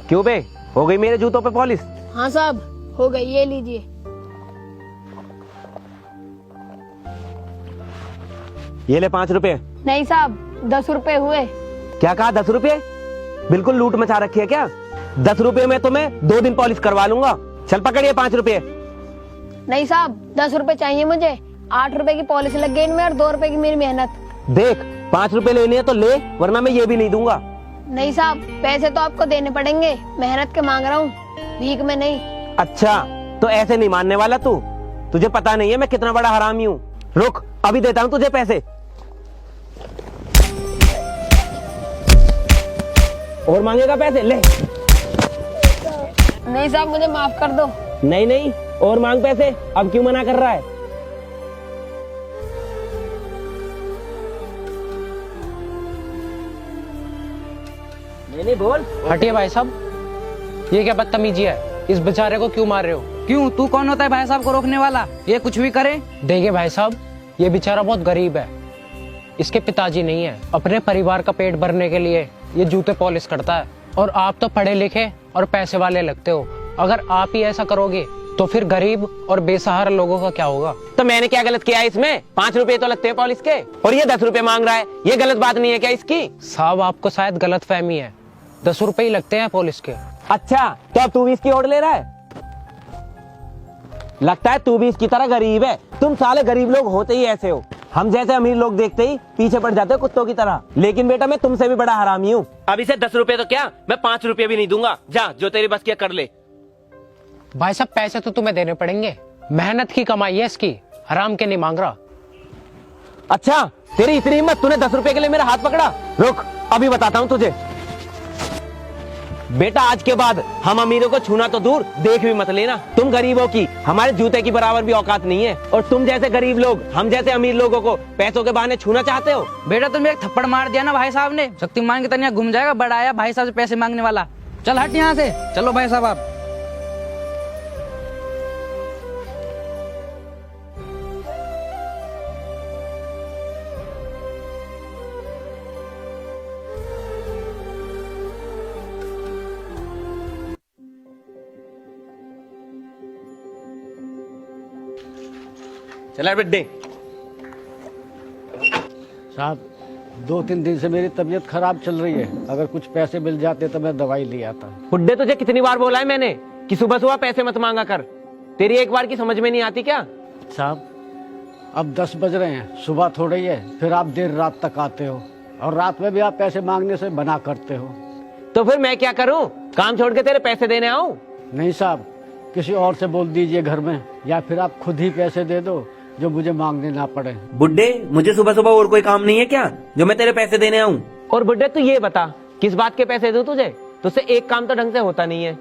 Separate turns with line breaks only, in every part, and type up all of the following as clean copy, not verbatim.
क्यों बे, हो गई मेरे जूतों पे पॉलिश?
हाँ साहब, हो गई, ये लीजिए।
ये ले 5 रुपए।
नहीं साहब, 10 रुपए हुए।
क्या कहा, 10 रुपए? बिल्कुल लूट मचा रखी है क्या? 10 रुपए में तुम्हें 2 दिन पॉलिश करवा लूंगा। चल पकड़िए 5 रुपए।
नहीं साहब, 10 रुपए चाहिए मुझे। 8 रुपए की पॉलिश लग गई इनमें और 2 रुपए की मेरी मेहनत।
देख, 5 रुपए लेने हैं तो ले, वरना मैं ये भी नहीं दूंगा।
नहीं साहब, पैसे तो आपको देने पड़ेंगे, मेहनत के मांग रहा हूँ, भीख में नहीं।
अच्छा, तो ऐसे नहीं मानने वाला तू? तुझे पता नहीं है मैं कितना बड़ा हरामी हूँ। रुक, अभी देता हूँ तुझे पैसे। और मांगेगा पैसे? ले।
नहीं साहब, मुझे माफ कर दो।
नहीं नहीं, और मांग पैसे। अब क्यों मना कर रहा है? नहीं बोल।
हटिए भाई साहब, ये क्या बदतमीजी है? इस बेचारे को क्यों मार रहे हो?
क्यों, तू कौन होता है भाई साहब को रोकने वाला? ये कुछ भी करे।
देखिए भाई साहब, ये बेचारा बहुत गरीब है, इसके पिताजी नहीं है। अपने परिवार का पेट भरने के लिए ये जूते पॉलिश करता है, और आप तो पढ़े लिखे और पैसे वाले लगते हो। अगर आप ही ऐसा करोगे तो फिर गरीब और बेसहारा लोगों का क्या होगा?
तो मैंने क्या गलत किया इसमें? 5 रुपए तो लगते हैं पॉलिश के, और ये 10 रुपए मांग रहा है। ये गलत बात नहीं है क्या इसकी?
साहब, आपको शायद गलत फहमी है, 10 रुपए ही लगते हैं पॉलिश के।
अच्छा, तो अब तू भी इसकी ओर ले रहा है? लगता है तू भी इसकी तरह गरीब है। तुम साले गरीब लोग होते ही ऐसे हो। हम जैसे अमीर लोग देखते ही पीछे पड़ जाते हो कुत्तों की तरह। लेकिन बेटा, मैं तुमसे भी बड़ा हरामी हूँ। अब इसे 10 रुपए तो क्या, मैं 5 रुपए भी नहीं दूंगा। जा, जो तेरी बस की कर ले।
भाई साहब, पैसे तो तुम्हें देने पड़ेंगे, मेहनत की कमाई है इसकी, हराम के नहीं मांग रहा।
अच्छा, तेरी इतनी हिम्मत, तूने 10 रुपए के लिए मेरा हाथ पकड़ा? रुक, अभी बताता हूँ तुझे। बेटा, आज के बाद हम अमीरों को छूना तो दूर, देख भी मत लेना। तुम गरीबों की हमारे जूते की बराबर भी औकात नहीं है, और तुम जैसे गरीब लोग हम जैसे अमीर लोगों को पैसों के बहाने छूना चाहते हो।
बेटा, तुमने एक थप्पड़ मार दिया ना भाई साहब ने, शक्तिमान की तरह घूम जाएगा। बड़ा आया भाई साहब से पैसे मांगने वाला। चल हट यहाँ से, चलो भाई साहब आप।
चला बेटे।
साहब, 2-3 दिन से मेरी तबीयत खराब चल रही है, अगर कुछ पैसे मिल जाते तो मैं दवाई ले आता।
बुड्ढे, तुझे कितनी बार बोला है मैंने कि सुबह सुबह पैसे मत मांगा कर? तेरी एक बार की समझ में नहीं आती क्या?
साहब, अब 10 बज रहे हैं, सुबह थोड़ा ही है, फिर आप देर रात तक आते हो, और रात में भी आप पैसे मांगने से मना करते हो।
तो फिर मैं क्या करूं? काम छोड़ के तेरे पैसे देने आऊं?
नहीं साहब, किसी और से बोल दीजिए घर में, या फिर आप खुद ही पैसे दे दो जो मुझे मांगने ना पड़े।
बुड्ढे, मुझे सुबह सुबह और कोई काम नहीं है क्या जो मैं तेरे पैसे देने आऊं? और बुड्ढे, तू ये बता, किस बात के पैसे दूं तुझे? तुझसे एक काम तो ढंग से होता नहीं है।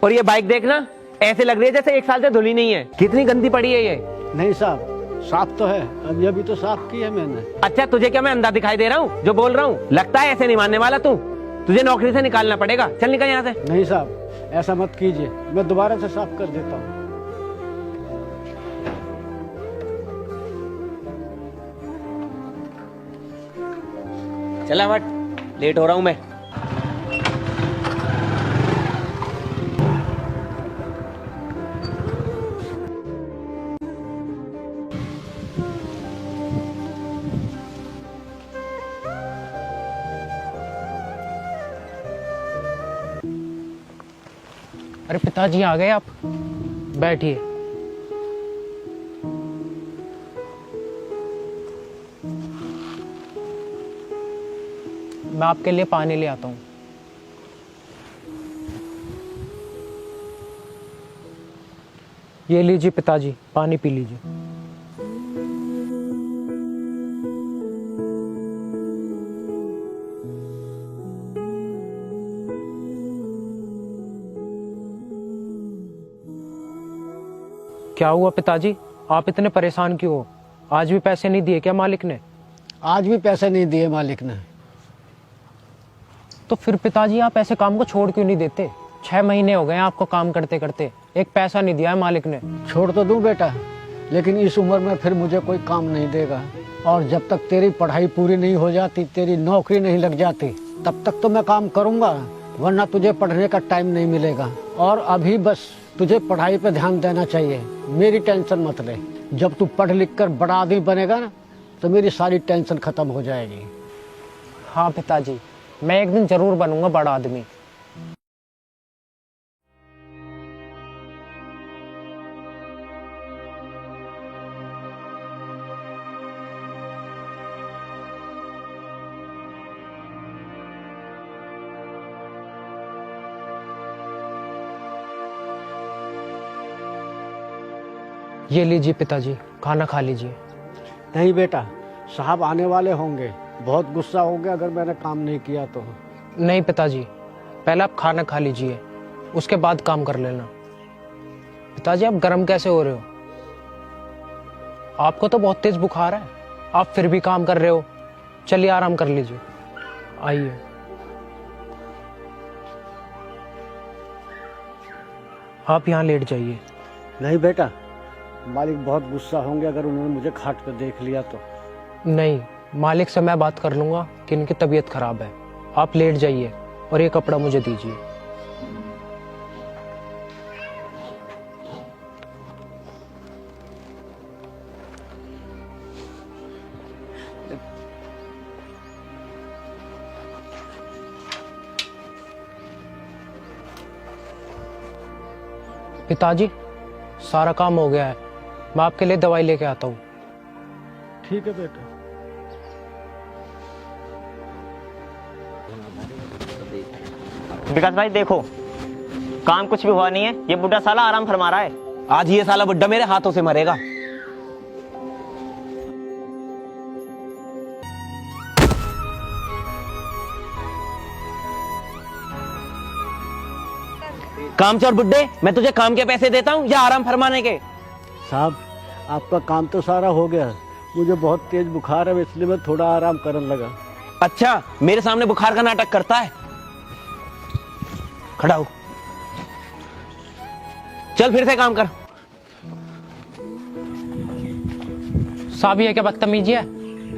और ये बाइक देखना, ऐसे लग रही है जैसे 1 साल से धुली नहीं है। कितनी गंदी पड़ी है ये।
नहीं साहब, साफ तो है, अभी तो साफ की है मैंने।
अच्छा, तुझे क्या मैं अंधा दिखाई दे रहा हूँ जो बोल रहा हूँ? लगता है ऐसे नहीं मानने वाला तू। तुझे नौकरी से निकालना पड़ेगा। चल निकल यहाँ से।
नहीं साहब, ऐसा मत कीजिए, मैं दोबारा से साफ कर देता हूँ।
चला मत, लेट हो रहा हूं मैं।
अरे पिताजी, आ गए आप? बैठिए। मैं आपके लिए पानी ले आता हूँ। ये लीजिए पिताजी, पानी पी लीजिए। क्या हुआ पिताजी, आप इतने परेशान क्यों हो? आज भी पैसे नहीं दिए क्या मालिक ने?
आज भी पैसे नहीं दिए मालिक ने।
तो फिर पिताजी, आप ऐसे काम को छोड़ क्यों नहीं देते? 6 महीने हो गए आपको काम करते करते, एक पैसा नहीं दिया है मालिक ने।
छोड़ तो दूं बेटा, लेकिन इस उम्र में फिर मुझे कोई काम नहीं देगा, और जब तक तेरी पढ़ाई पूरी नहीं हो जाती, तेरी नौकरी नहीं लग जाती, तब तक तो मैं काम करूंगा। वरना तुझे पढ़ने का टाइम नहीं मिलेगा। और अभी बस तुझे पढ़ाई पे ध्यान देना चाहिए, मेरी टेंशन मत ले। जब तू पढ़ लिख कर बड़ा आदमी बनेगा ना, तो मेरी सारी टेंशन खत्म हो जाएगी।
हाँ पिताजी, मैं एक दिन जरूर बनूंगा बड़ा आदमी। ये लीजिए पिताजी, खाना खा लीजिए।
नहीं बेटा, साहब आने वाले होंगे, बहुत गुस्सा होंगे अगर मैंने काम नहीं किया तो।
नहीं पिताजी, पहले आप खाना खा लीजिए, उसके बाद काम कर लेना। पिताजी आप गर्म कैसे हो रहे हो? आपको तो बहुत तेज बुखार है, आप फिर भी काम कर रहे हो। चलिए आराम कर लीजिए, आइए। आप यहाँ लेट जाइए।
नहीं बेटा, मालिक बहुत गुस्सा होंगे अगर उन्होंने मुझे खाट पे देख लिया तो।
नहीं, मालिक से मैं बात कर लूंगा कि इनकी तबीयत खराब है। आप लेट जाइए और ये कपड़ा मुझे दीजिए। पिताजी सारा काम हो गया है, मैं आपके लिए दवाई लेके आता हूँ।
ठीक है बेटा।
विकास भाई देखो, काम कुछ भी हुआ नहीं है, ये बुढ़ा साला आराम फरमा रहा है।
आज ये साला बुड्ढा मेरे हाथों से मरेगा। कामचोर बुड्ढे, मैं तुझे काम के पैसे देता हूँ या आराम फरमाने के?
साहब आपका काम तो सारा हो गया, मुझे बहुत तेज बुखार है इसलिए मैं थोड़ा आराम करने लगा।
अच्छा, मेरे सामने बुखार का नाटक करता है? खड़ा हो, चल फिर से काम कर।
साहब ये क्या बदतमीजी है?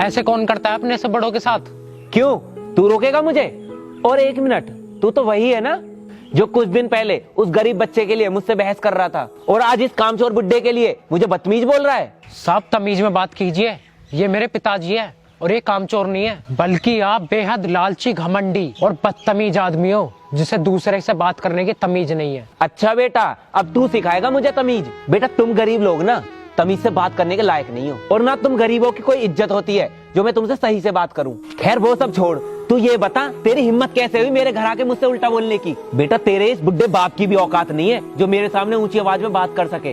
ऐसे कौन करता है अपने से बड़ों के साथ?
क्यों, तू रोकेगा मुझे? और एक मिनट, तू तो वही है ना जो कुछ दिन पहले उस गरीब बच्चे के लिए मुझसे बहस कर रहा था, और आज इस कामचोर बुड्ढे के लिए मुझे बदतमीज बोल रहा है?
साहब तमीज में बात कीजिए, ये मेरे पिताजी है और ये कामचोर नहीं है, बल्कि आप बेहद लालची, घमंडी और बदतमीज आदमी हो जिसे दूसरे से बात करने की तमीज नहीं है।
अच्छा बेटा, अब तू सिखाएगा मुझे तमीज? बेटा तुम गरीब लोग ना तमीज से बात करने के लायक नहीं हो, और ना तुम गरीबों की कोई इज्जत होती है जो मैं तुमसे सही से बात करूं। खैर वो सब छोड़, तू ये बता तेरी हिम्मत कैसे हुई मेरे घर आके मुझसे उल्टा बोलने की? बेटा तेरे इस बुड्ढे बाप की भी औकात नहीं है जो मेरे सामने ऊंची आवाज में बात कर सके।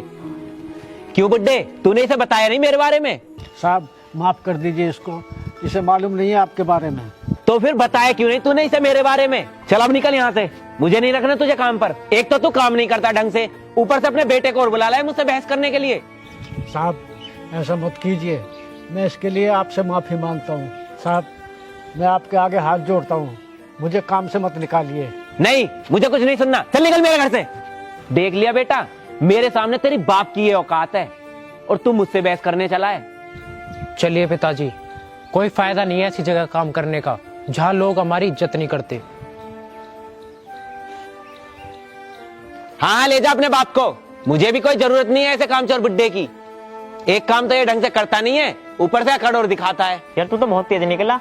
क्यों बुड्ढे, तूने इसे बताया नहीं मेरे बारे में?
साहब माफ कर दीजिए इसको, इसे मालूम नहीं है आपके बारे में।
तो फिर बताया क्यों नहीं तूने इसे मेरे बारे में? चल अब निकल यहाँ से, मुझे नहीं रखना तुझे काम पर। एक तो तू काम नहीं करता ढंग से, ऊपर से अपने बेटे को और बुला लाया मुझसे बहस करने के लिए।
साहब ऐसा मत कीजिए, मैं इसके लिए आपसे माफी मांगता हूँ। साहब मैं आपके आगे हाथ जोड़ता हूँ, मुझे काम से मत निकालिए।
नहीं, मुझे कुछ नहीं सुनना, चल निकल मेरे घर से। देख लिया बेटा, मेरे सामने तेरी बाप की ये औकात है और तू मुझसे बहस करने चला है।
चलिए पिताजी, कोई फायदा नहीं है ऐसी जगह काम करने का जहाँ लोग हमारी इज्जत नहीं करते।
हाँ ले जा अपने बाप को, मुझे भी कोई जरूरत नहीं है ऐसे कामचोर बुड्ढे की। एक काम तो ये ढंग से करता नहीं है, ऊपर से अकड़ और दिखाता है।
यार तू तो बहुत तेज निकला,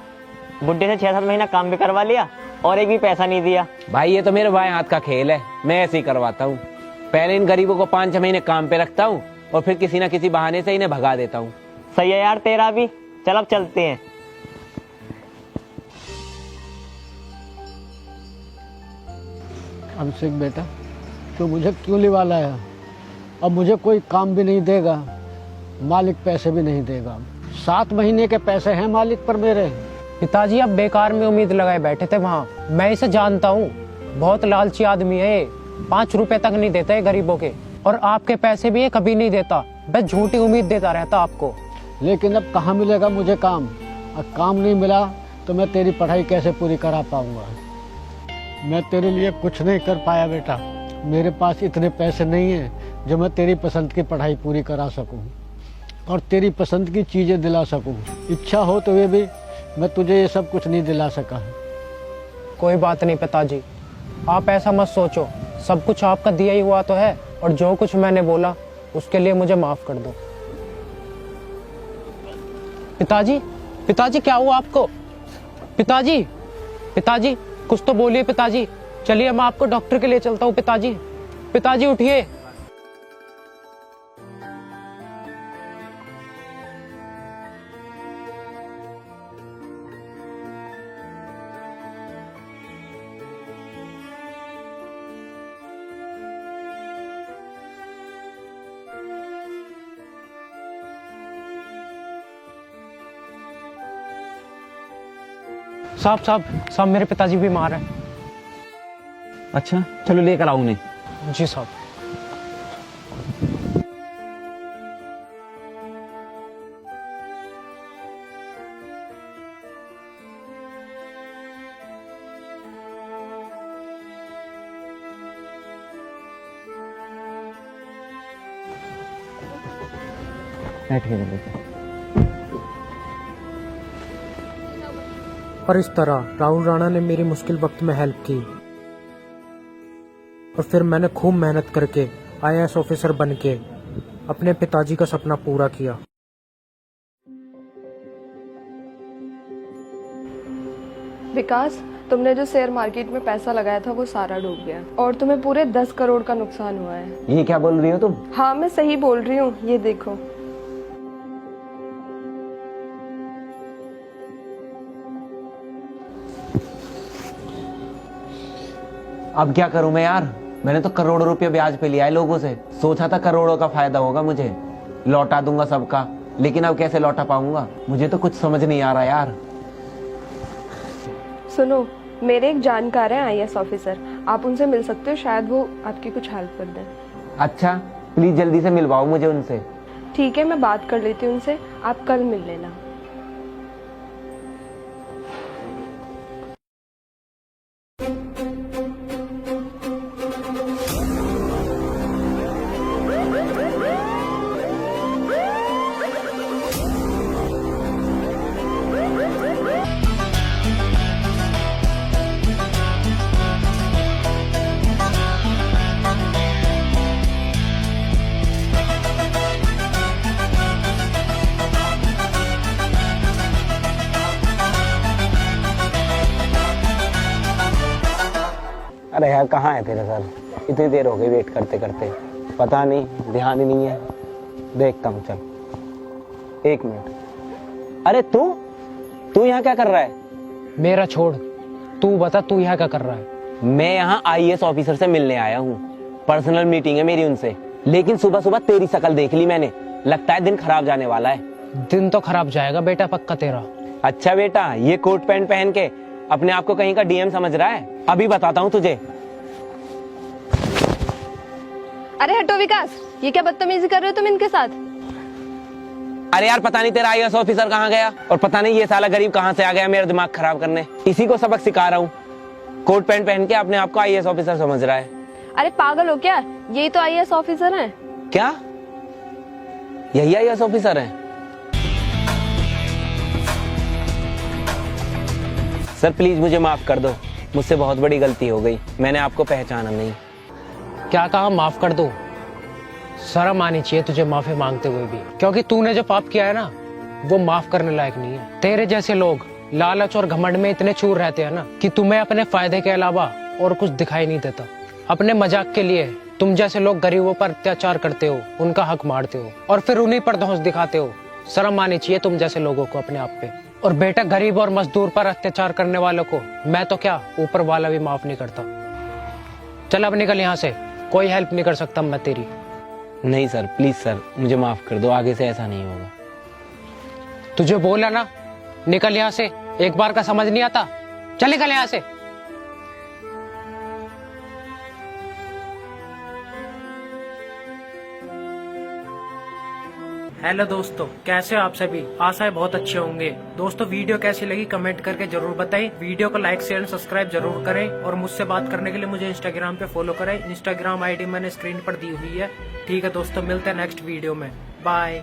बुड्ढे से 6-7 महीना काम भी करवा लिया और एक भी पैसा नहीं दिया।
भाई ये तो मेरे बाएं हाथ का खेल है, मैं ऐसे ही करवाता हूँ। पहले इन गरीबों को 5-6 महीने काम पे रखता हूँ और फिर किसी ना किसी बहाने से इन्हें भगा देता हूँ।
सही है यार तेरा भी, चल अब चलते हैं।
अभिषेक बेटा, तो मुझे क्यों लिवा लाया? अब मुझे कोई काम भी नहीं देगा, मालिक पैसे भी नहीं देगा। 7 महीने के पैसे हैं मालिक पर मेरे।
पिताजी आप बेकार में उम्मीद लगाए बैठे थे वहाँ, मैं इसे जानता हूँ, बहुत लालची आदमी है ये। 5 रुपए तक नहीं देता है गरीबों के, और आपके पैसे भी ये कभी नहीं देता, बस झूठी उम्मीद देता रहता आपको।
लेकिन अब कहाँ मिलेगा मुझे काम? अब काम नहीं मिला तो मैं तेरी पढ़ाई कैसे पूरी करा पाऊंगा? मैं तेरे लिए कुछ नहीं कर पाया बेटा, मेरे पास इतने पैसे नहीं हैं जो मैं तेरी पसंद की पढ़ाई पूरी करा सकूं और तेरी पसंद की चीज़ें दिला सकूं। इच्छा हो तो ये भी मैं तुझे ये सब कुछ नहीं दिला सका।
कोई बात नहीं पिताजी, आप ऐसा मत सोचो, सब कुछ आपका दिया ही हुआ तो है, और जो कुछ मैंने बोला उसके लिए मुझे माफ कर दो। पिताजी, पिताजी क्या हुआ आपको? पिताजी, पिताजी कुछ तो बोलिए पिताजी। चलिए मैं आपको डॉक्टर के लिए चलता हूँ पिताजी। पिताजी उठिए। साहब साहब साहब, मेरे पिताजी बीमार हैं।
अच्छा चलो लेकर आओ उन्हें।
जी साहब।
बैठ के जल्दी।
और इस तरह राहुल राणा ने मेरी मुश्किल वक्त में हेल्प की, और फिर मैंने खूब मेहनत करके IAS ऑफिसर बनके अपने पिताजी का सपना पूरा किया।
विकास, तुमने जो शेयर मार्केट में पैसा लगाया था वो सारा डूब गया और तुम्हें पूरे 10 करोड़ का नुकसान हुआ है।
ये क्या बोल रही हो तुम?
हाँ मैं सही बोल रही हूँ, ये देखो।
अब क्या करूं मैं यार? मैंने तो करोड़ों रुपए ब्याज पे लिया है लोगों से। सोचा था करोड़ों का फायदा होगा मुझे, लौटा दूंगा सबका, लेकिन अब कैसे लौटा पाऊंगा? मुझे तो कुछ समझ नहीं आ रहा यार।
सुनो, मेरे एक जानकार हैं IAS ऑफिसर, आप उनसे मिल सकते हो, शायद वो आपकी कुछ हेल्प कर दें।
अच्छा प्लीज जल्दी से मिलवाओ मुझे उनसे।
ठीक है, मैं बात कर लेती हूँ उनसे, आप कल मिल लेना।
अरे यार कहाँ है तेरा सर? इतनी देर हो गई वेट करते करते, पता नहीं, ध्यान ही नहीं है। देखता हूँ, चल 1 मिनट। अरे तू यहाँ क्या कर रहा है?
मेरा छोड़, तू बता तू यहाँ क्या कर रहा है?
मैं यहाँ IAS ऑफिसर से मिलने आया हूँ, पर्सनल मीटिंग है मेरी उनसे। लेकिन सुबह सुबह तेरी शक्ल देख ली मैंने, लगता है दिन खराब जाने वाला है।
दिन तो खराब जाएगा बेटा पक्का तेरा।
अच्छा बेटा, ये कोट पैंट पहन के अपने आप को कहीं का DM समझ रहा है? अभी बताता हूँ तुझे।
अरे हटो विकास, ये क्या बदतमीजी कर रहे हो तुम इनके साथ?
अरे यार पता नहीं तेरा IAS ऑफिसर कहाँ गया, और पता नहीं ये साला गरीब कहाँ से आ गया मेरा दिमाग खराब करने। इसी को सबक सिखा रहा हूँ, कोट पैंट पहन के अपने आप को IAS ऑफिसर समझ रहा है।
अरे पागल हो क्या, यही तो IAS ऑफिसर हैं।
क्या यही IAS ऑफिसर है? सर प्लीज मुझे माफ कर दो, मुझसे बहुत बड़ी गलती हो गई, मैंने आपको पहचाना नहीं।
क्या कहा माफ कर दो? शर्म आनी चाहिए तुझे माफी मांगते हुए भी, क्योंकि तूने जो पाप किया है ना वो माफ करने लायक नहीं है। तेरे जैसे लोग लालच और घमंड में इतने चूर रहते हैं ना कि तुम्हें अपने फायदे के अलावा और कुछ दिखाई नहीं देता। अपने मजाक के लिए तुम जैसे लोग गरीबों पर अत्याचार करते हो, उनका हक मारते हो और फिर उन्हीं पर धौंस दिखाते हो। शर्म आनी चाहिए तुम जैसे लोगों को अपने आप पे। और बेटा, गरीब और मजदूर पर अत्याचार करने वालों को मैं तो क्या, ऊपर वाला भी माफ नहीं करता। चल अब निकल यहाँ से, कोई हेल्प नहीं कर सकता मैं तेरी।
नहीं सर, प्लीज सर मुझे माफ कर दो, आगे से ऐसा नहीं होगा।
तुझे बोला ना, निकल यहाँ से। एक बार का समझ नहीं आता? चल निकल यहाँ से। हेलो दोस्तों, कैसे हो आप सभी? आशा है बहुत अच्छे होंगे। दोस्तों वीडियो कैसी लगी कमेंट करके जरूर बताएं। वीडियो को लाइक शेयर सब्सक्राइब जरूर करें, और मुझसे बात करने के लिए मुझे इंस्टाग्राम पे फॉलो करें। इंस्टाग्राम ID मैंने स्क्रीन पर दी हुई है। ठीक है दोस्तों, मिलते हैं नेक्स्ट वीडियो में। बाय।